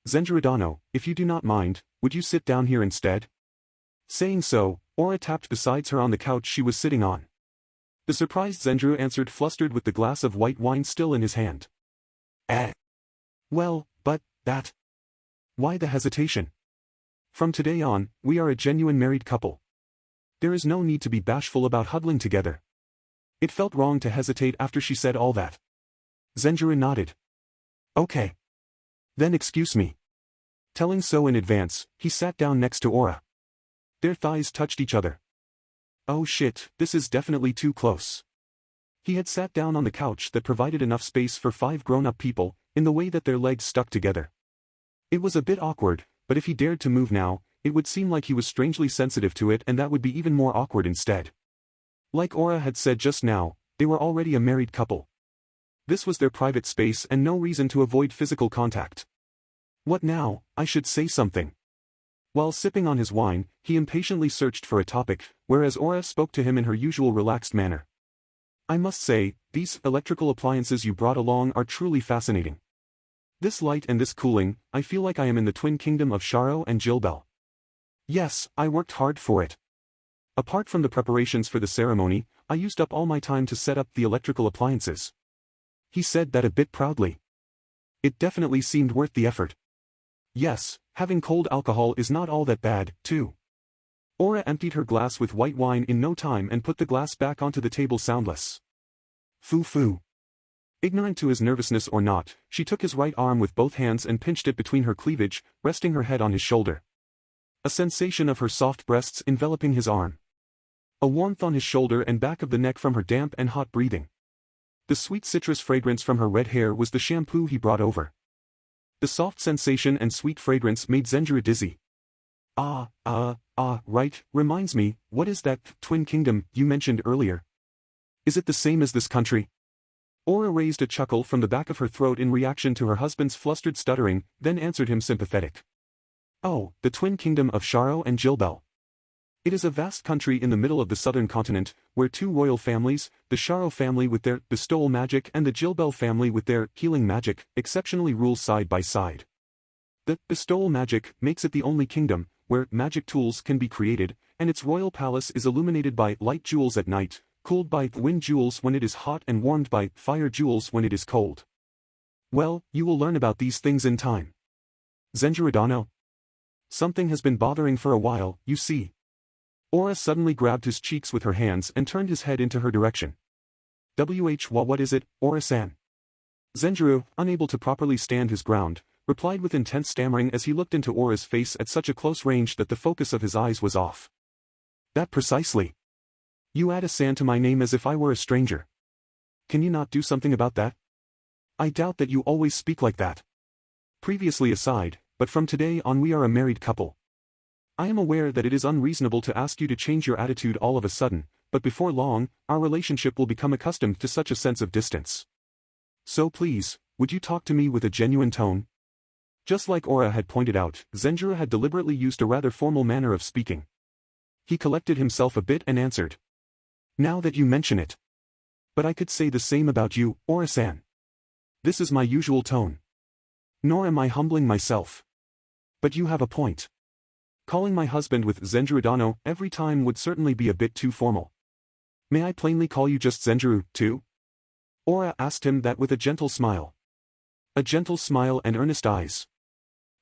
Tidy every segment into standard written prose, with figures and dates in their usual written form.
Zenjirou, if you do not mind, would you sit down here instead? Saying so, Aura tapped beside her on the couch she was sitting on. The surprised Zenjirou answered, flustered, with the glass of white wine still in his hand. Well, but, that. Why the hesitation? From today on, we are a genuine married couple. There is no need to be bashful about huddling together. It felt wrong to hesitate after she said all that. Zenjirou nodded. Okay. Then excuse me. Telling so in advance, he sat down next to Aura. Their thighs touched each other. Oh shit, this is definitely too close. He had sat down on the couch that provided enough space for 5 grown-up people, in the way that their legs stuck together. It was a bit awkward, but if he dared to move now, it would seem like he was strangely sensitive to it, and that would be even more awkward instead. Like Aura had said just now, they were already a married couple. This was their private space and no reason to avoid physical contact. What now? I should say something. While sipping on his wine, he impatiently searched for a topic, whereas Aura spoke to him in her usual relaxed manner. I must say, these electrical appliances you brought along are truly fascinating. This light and this cooling, I feel like I am in the twin kingdom of Sharo and Jilbel. Yes, I worked hard for it. Apart from the preparations for the ceremony, I used up all my time to set up the electrical appliances. He said that a bit proudly. It definitely seemed worth the effort. Yes, having cold alcohol is not all that bad, too. Aura emptied her glass with white wine in no time and put the glass back onto the table soundless. Foo. Ignorant to his nervousness or not, she took his right arm with both hands and pinched it between her cleavage, resting her head on his shoulder. A sensation of her soft breasts enveloping his arm. A warmth on his shoulder and back of the neck from her damp and hot breathing. The sweet citrus fragrance from her red hair was the shampoo he brought over. The soft sensation and sweet fragrance made Zenjirou dizzy. Right, reminds me, what is that twin kingdom you mentioned earlier? Is it the same as this country? Aura raised a chuckle from the back of her throat in reaction to her husband's flustered stuttering, then answered him sympathetic. Oh, the twin kingdom of Sharo and Jilbel. It is a vast country in the middle of the southern continent, where 2 royal families, the Sharo family with their bestowal magic and the Jilbel family with their healing magic, exceptionally rule side by side. The bestowal magic makes it the only kingdom where magic tools can be created, and its royal palace is illuminated by light jewels at night, cooled by wind jewels when it is hot, and warmed by fire jewels when it is cold. Well, you will learn about these things in time. Zenjirou. Something has been bothering for a while, you see. Aura suddenly grabbed his cheeks with her hands and turned his head into her direction. What is it, Aura-san? Zenjirou, unable to properly stand his ground, replied with intense stammering as he looked into Aura's face at such a close range that the focus of his eyes was off. That precisely. You add a san to my name as if I were a stranger. Can you not do something about that? I doubt that you always speak like that. Previously aside, but from today on we are a married couple. I am aware that it is unreasonable to ask you to change your attitude all of a sudden, but before long, our relationship will become accustomed to such a sense of distance. So please, would you talk to me with a genuine tone? Just like Aura had pointed out, Zenjirou had deliberately used a rather formal manner of speaking. He collected himself a bit and answered. Now that you mention it. But I could say the same about you, Aura-san. This is my usual tone. Nor am I humbling myself. But you have a point. Calling my husband with Zenjirou every time would certainly be a bit too formal. May I plainly call you just Zenjirou, too? Aura asked him that with a gentle smile. A gentle smile and earnest eyes.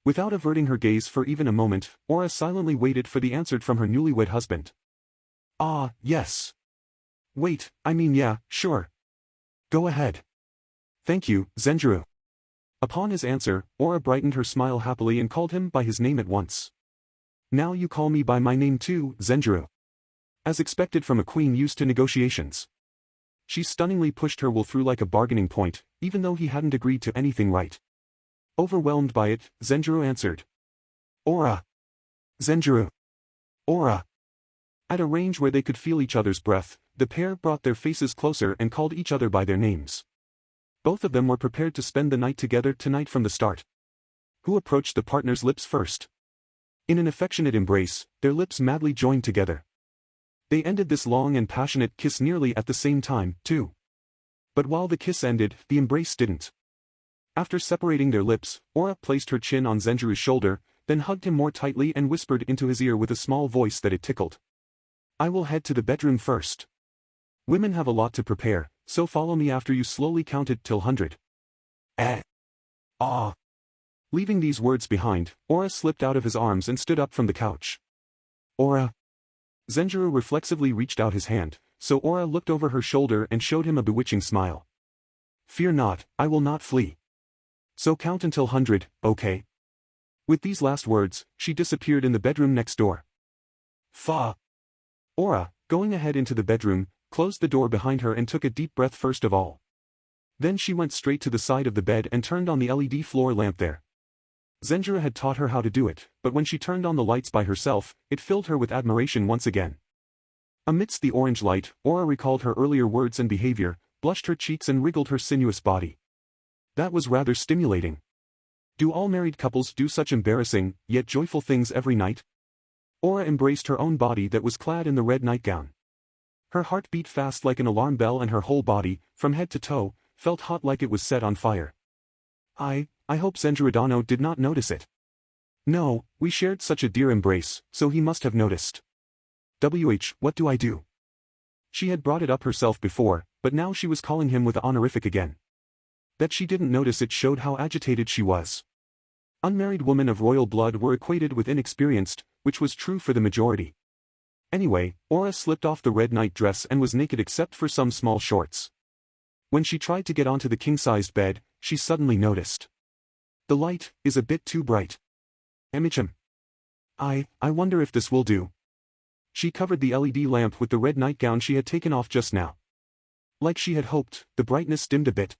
Without averting her gaze for even a moment, Aura silently waited for the answer from her newlywed husband. Yes. Wait, I mean yeah, sure. Go ahead. Thank you, Zenjirou. Upon his answer, Aura brightened her smile happily and called him by his name at once. Now you call me by my name too, Zenjirou. As expected from a queen used to negotiations. She stunningly pushed her will through like a bargaining point, even though he hadn't agreed to anything right. Overwhelmed by it, Zenjirou answered. Aura. Zenjirou. Aura. At a range where they could feel each other's breath, the pair brought their faces closer and called each other by their names. Both of them were prepared to spend the night together tonight from the start. Who approached the partner's lips first? In an affectionate embrace, their lips madly joined together. They ended this long and passionate kiss nearly at the same time, too. But while the kiss ended, the embrace didn't. After separating their lips, Aura placed her chin on Zenjirou's shoulder, then hugged him more tightly and whispered into his ear with a small voice that it tickled. I will head to the bedroom first. Women have a lot to prepare, so follow me after you slowly counted till 100. Ah. Leaving these words behind, Aura slipped out of his arms and stood up from the couch. Aura. Zenjirou reflexively reached out his hand, so Aura looked over her shoulder and showed him a bewitching smile. Fear not, I will not flee. So count until 100, okay? With these last words, she disappeared in the bedroom next door. Fa. Aura, going ahead into the bedroom, closed the door behind her and took a deep breath first of all. Then she went straight to the side of the bed and turned on the LED floor lamp there. Zenjirou had taught her how to do it, but when she turned on the lights by herself, it filled her with admiration once again. Amidst the orange light, Aura recalled her earlier words and behavior, blushed her cheeks and wriggled her sinuous body. That was rather stimulating. Do all married couples do such embarrassing, yet joyful things every night? Aura embraced her own body that was clad in the red nightgown. Her heart beat fast like an alarm bell and her whole body, from head to toe, felt hot like it was set on fire. I hope Zenjirou did not notice it. No, we shared such a dear embrace, so he must have noticed. What do I do? She had brought it up herself before, but now she was calling him with the honorific again. That she didn't notice it showed how agitated she was. Unmarried women of royal blood were equated with inexperienced, which was true for the majority. Anyway, Aura slipped off the red night dress and was naked except for some small shorts. When she tried to get onto the king-sized bed, she suddenly noticed. The light is a bit too bright. Emichim. I wonder if this will do. She covered the LED lamp with the red nightgown she had taken off just now. Like she had hoped, the brightness dimmed a bit.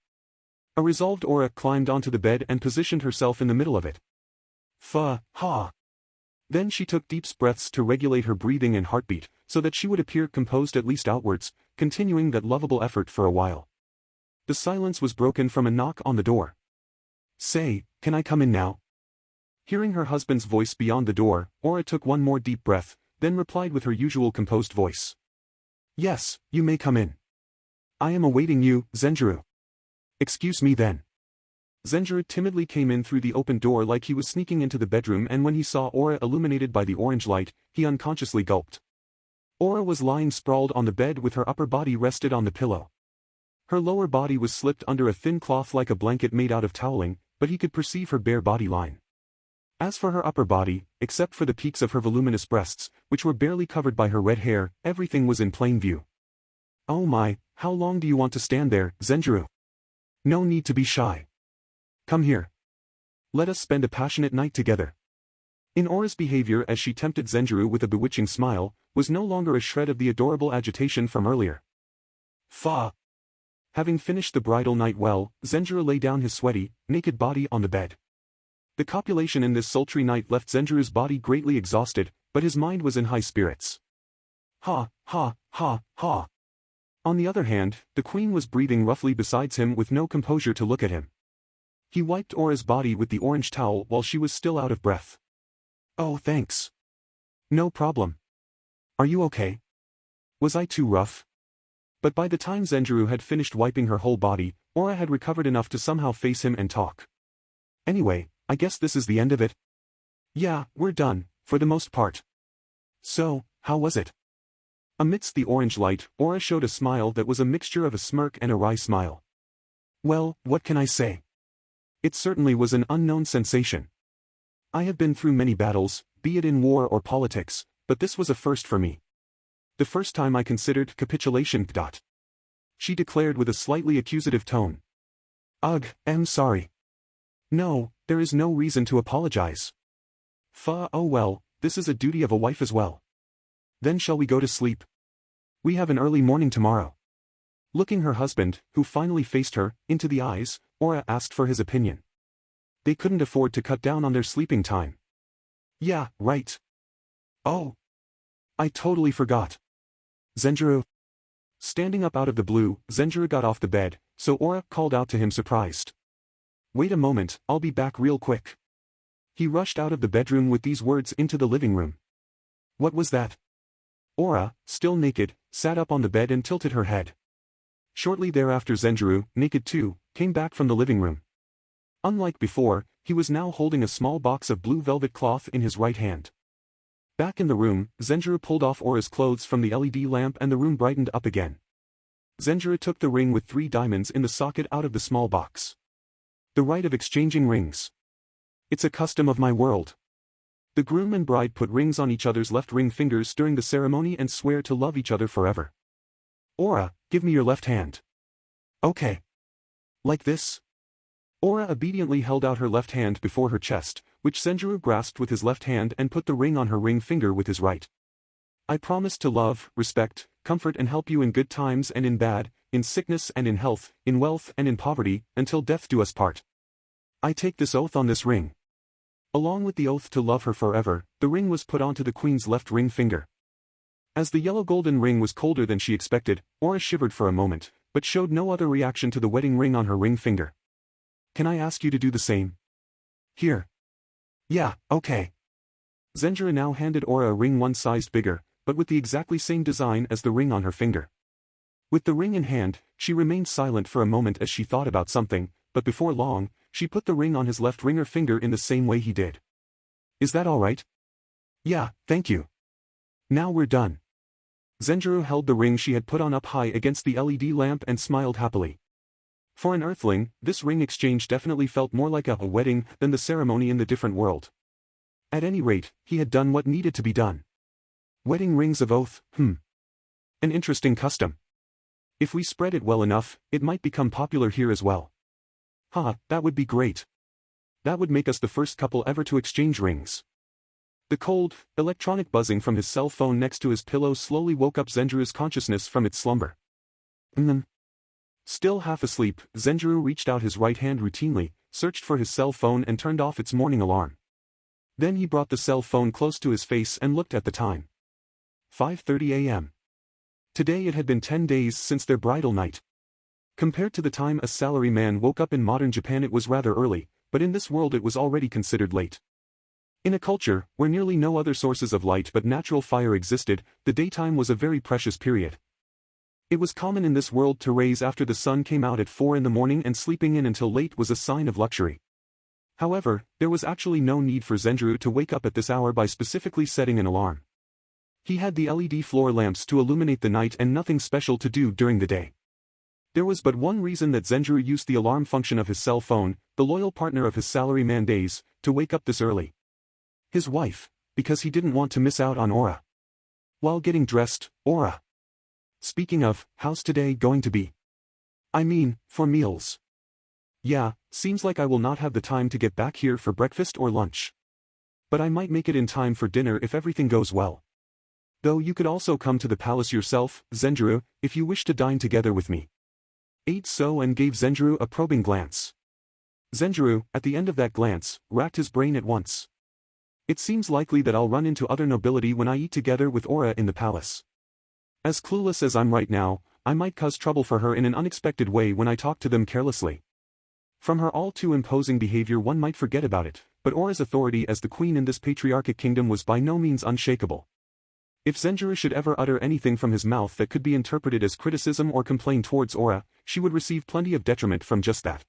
A resolved Aura climbed onto the bed and positioned herself in the middle of it. Ha. Then she took deep breaths to regulate her breathing and heartbeat, so that she would appear composed at least outwards, continuing that lovable effort for a while. The silence was broken from a knock on the door. Say, can I come in now? Hearing her husband's voice beyond the door, Aura took one more deep breath, then replied with her usual composed voice. Yes, you may come in. I am awaiting you, Zenjirou. Excuse me then. Zenjirou timidly came in through the open door like he was sneaking into the bedroom, and when he saw Aura illuminated by the orange light, he unconsciously gulped. Aura was lying sprawled on the bed with her upper body rested on the pillow. Her lower body was slipped under a thin cloth like a blanket made out of toweling, but he could perceive her bare body line. As for her upper body, except for the peaks of her voluminous breasts, which were barely covered by her red hair, everything was in plain view. Oh my, how long do you want to stand there, Zenjirou? No need to be shy. Come here. Let us spend a passionate night together. In Aura's behavior as she tempted Zenjirou with a bewitching smile, was no longer a shred of the adorable agitation from earlier. Fa. Having finished the bridal night well, Zenjirou lay down his sweaty, naked body on the bed. The copulation in this sultry night left Zenjirou's body greatly exhausted, but his mind was in high spirits. Ha. On the other hand, the queen was breathing roughly beside him with no composure to look at him. He wiped Aura's body with the orange towel while she was still out of breath. Oh, thanks. No problem. Are you okay? Was I too rough? But by the time Zenjirou had finished wiping her whole body, Aura had recovered enough to somehow face him and talk. Anyway, I guess this is the end of it. Yeah, we're done, for the most part. So, how was it? Amidst the orange light, Aura showed a smile that was a mixture of a smirk and a wry smile. Well, what can I say? It certainly was an unknown sensation. I have been through many battles, be it in war or politics, but this was a first for me. The first time I considered capitulation. She declared with a slightly accusative tone. Ugh, I'm sorry. No, there is no reason to apologize. Oh well, this is a duty of a wife as well. Then shall we go to sleep? We have an early morning tomorrow. Looking her husband, who finally faced her, into the eyes, Aura asked for his opinion. They couldn't afford to cut down on their sleeping time. Yeah, right. Oh. I totally forgot. Zenjirou. Standing up out of the blue, Zenjirou got off the bed, so Aura called out to him surprised. Wait a moment, I'll be back real quick. He rushed out of the bedroom with these words into the living room. What was that? Aura, still naked, sat up on the bed and tilted her head. Shortly thereafter Zenjirou, naked too, came back from the living room. Unlike before, he was now holding a small box of blue velvet cloth in his right hand. Back in the room, Zenjirou pulled off Aura's clothes from the LED lamp and the room brightened up again. Zenjirou took the ring with 3 diamonds in the socket out of the small box. The rite of exchanging rings. It's a custom of my world. The groom and bride put rings on each other's left ring fingers during the ceremony and swear to love each other forever. Aura, give me your left hand. Okay. Like this? Aura obediently held out her left hand before her chest, which Zenjirou grasped with his left hand and put the ring on her ring finger with his right. I promise to love, respect, comfort and help you in good times and in bad, in sickness and in health, in wealth and in poverty, until death do us part. I take this oath on this ring. Along with the oath to love her forever, the ring was put onto the queen's left ring finger. As the yellow golden ring was colder than she expected, Aura shivered for a moment, but showed no other reaction to the wedding ring on her ring finger. Can I ask you to do the same? Here. Yeah, okay. Zenjirou now handed Aura a ring one sized bigger, but with the exactly same design as the ring on her finger. With the ring in hand, she remained silent for a moment as she thought about something, but before long, she put the ring on his left ringer finger in the same way he did. Is that all right? Yeah, thank you. Now we're done. Zenjirou held the ring she had put on up high against the LED lamp and smiled happily. For an earthling, this ring exchange definitely felt more like a wedding than the ceremony in the different world. At any rate, he had done what needed to be done. Wedding rings of oath, An interesting custom. If we spread it well enough, it might become popular here as well. That would be great. That would make us the first couple ever to exchange rings. The cold, electronic buzzing from his cell phone next to his pillow slowly woke up Zenjirou's consciousness from its slumber. Still half asleep, Zenjirou reached out his right hand routinely, searched for his cell phone and turned off its morning alarm. Then he brought the cell phone close to his face and looked at the time. 5:30 a.m. Today it had been 10 days since their bridal night. Compared to the time a salaryman woke up in modern Japan, it was rather early, but in this world it was already considered late. In a culture where nearly no other sources of light but natural fire existed, the daytime was a very precious period. It was common in this world to raise after the sun came out at 4 in the morning, and sleeping in until late was a sign of luxury. However, there was actually no need for Zenjirou to wake up at this hour by specifically setting an alarm. He had the LED floor lamps to illuminate the night and nothing special to do during the day. There was but one reason that Zenjirou used the alarm function of his cell phone, the loyal partner of his salaryman days, to wake up this early. His wife, because he didn't want to miss out on Aura. While getting dressed, Aura. Speaking of, how's today going to be? I mean, for meals. Yeah, seems like I will not have the time to get back here for breakfast or lunch. But I might make it in time for dinner if everything goes well. Though you could also come to the palace yourself, Zenjirou, if you wish to dine together with me. Ate so and gave Zenjirou a probing glance. Zenjirou, at the end of that glance, racked his brain at once. It seems likely that I'll run into other nobility when I eat together with Aura in the palace. As clueless as I'm right now, I might cause trouble for her in an unexpected way when I talk to them carelessly. From her all too imposing behavior one might forget about it, but Aura's authority as the queen in this patriarchic kingdom was by no means unshakable. If Zenjirou should ever utter anything from his mouth that could be interpreted as criticism or complaint towards Aura, she would receive plenty of detriment from just that.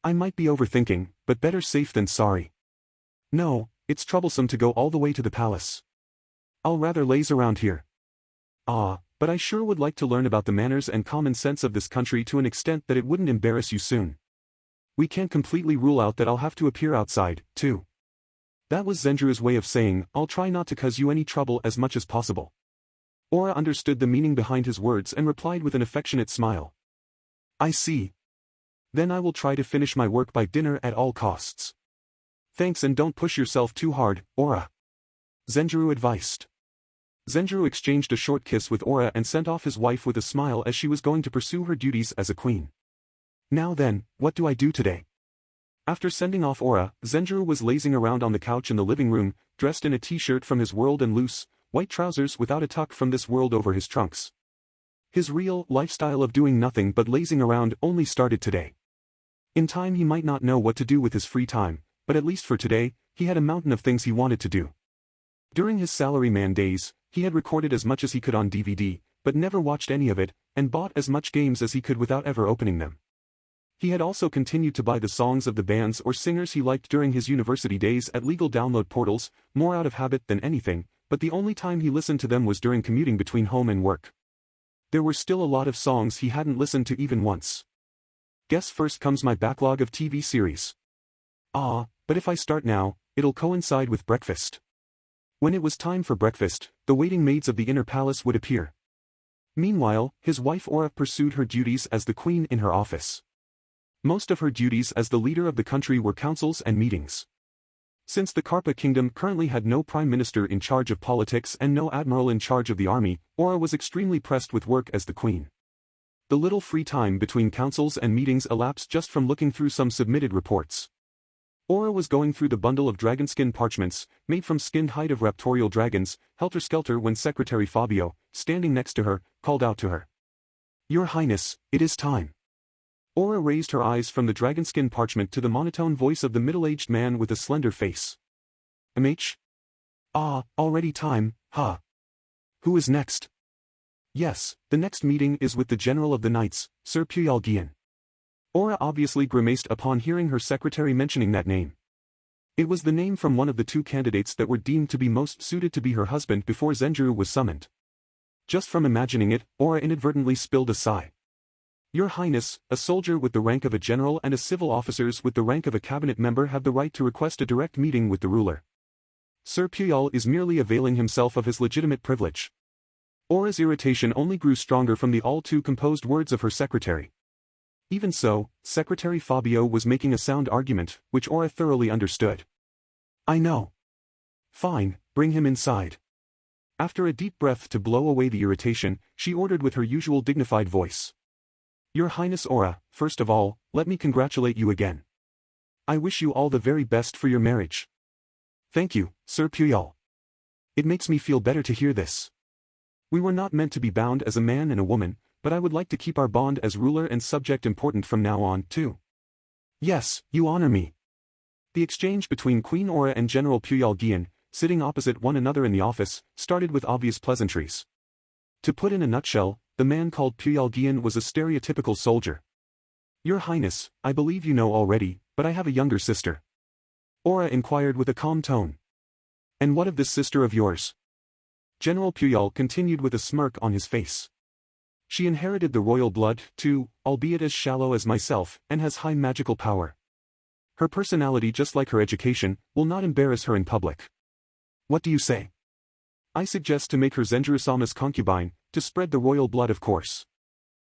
I might be overthinking, but better safe than sorry. No, it's troublesome to go all the way to the palace. I'll rather laze around here. But I sure would like to learn about the manners and common sense of this country to an extent that it wouldn't embarrass you soon. We can't completely rule out that I'll have to appear outside, too. That was Zenjirou's way of saying, I'll try not to cause you any trouble as much as possible. Aura understood the meaning behind his words and replied with an affectionate smile. I see. Then I will try to finish my work by dinner at all costs. Thanks, and don't push yourself too hard, Aura. Zenjirou advised. Zenjirou exchanged a short kiss with Aura and sent off his wife with a smile as she was going to pursue her duties as a queen. Now then, what do I do today? After sending off Aura, Zenjirou was lazing around on the couch in the living room, dressed in a t-shirt from his world and loose, white trousers without a tuck from this world over his trunks. His real lifestyle of doing nothing but lazing around only started today. In time he might not know what to do with his free time, but at least for today, he had a mountain of things he wanted to do. During his salaryman days, he had recorded as much as he could on DVD, but never watched any of it, and bought as much games as he could without ever opening them. He had also continued to buy the songs of the bands or singers he liked during his university days at legal download portals, more out of habit than anything, but the only time he listened to them was during commuting between home and work. There were still a lot of songs he hadn't listened to even once. Guess first comes my backlog of TV series. But if I start now, it'll coincide with breakfast. When it was time for breakfast, the waiting maids of the inner palace would appear. Meanwhile, his wife Aura pursued her duties as the queen in her office. Most of her duties as the leader of the country were councils and meetings. Since the Karpa kingdom currently had no prime minister in charge of politics and no admiral in charge of the army, Aura was extremely pressed with work as the queen. The little free time between councils and meetings elapsed just from looking through some submitted reports. Aura was going through the bundle of dragonskin parchments, made from skinned hide of raptorial dragons, helter-skelter when Secretary Fabio, standing next to her, called out to her. "Your Highness, it is time." Aura raised her eyes from the dragonskin parchment to the monotone voice of the middle-aged man with a slender face. Already time, huh? Who is next? Yes, the next meeting is with the General of the Knights, Sir Puyalgian. Aura obviously grimaced upon hearing her secretary mentioning that name. It was the name from one of the two candidates that were deemed to be most suited to be her husband before Zenjirou was summoned. Just from imagining it, Aura inadvertently spilled a sigh. Your Highness, a soldier with the rank of a general and a civil officers with the rank of a cabinet member have the right to request a direct meeting with the ruler. Sir Puyal is merely availing himself of his legitimate privilege. Aura's irritation only grew stronger from the all-too composed words of her secretary. Even so, Secretary Fabio was making a sound argument, which Aura thoroughly understood. I know. Fine, bring him inside. After a deep breath to blow away the irritation, she ordered with her usual dignified voice. Your Highness Aura, first of all, let me congratulate you again. I wish you all the very best for your marriage. Thank you, Sir Puyal. It makes me feel better to hear this. We were not meant to be bound as a man and a woman, but I would like to keep our bond as ruler and subject important from now on, too. Yes, you honor me. The exchange between Queen Aura and General Puyalgian, sitting opposite one another in the office, started with obvious pleasantries. To put in a nutshell, the man called Puyalgian was a stereotypical soldier. Your Highness, I believe you know already, but I have a younger sister. Aura inquired with a calm tone. And what of this sister of yours? General Puyal continued with a smirk on his face. She inherited the royal blood, too, albeit as shallow as myself, and has high magical power. Her personality, just like her education, will not embarrass her in public. What do you say? I suggest to make her Zenjirou-sama's concubine, to spread the royal blood of course.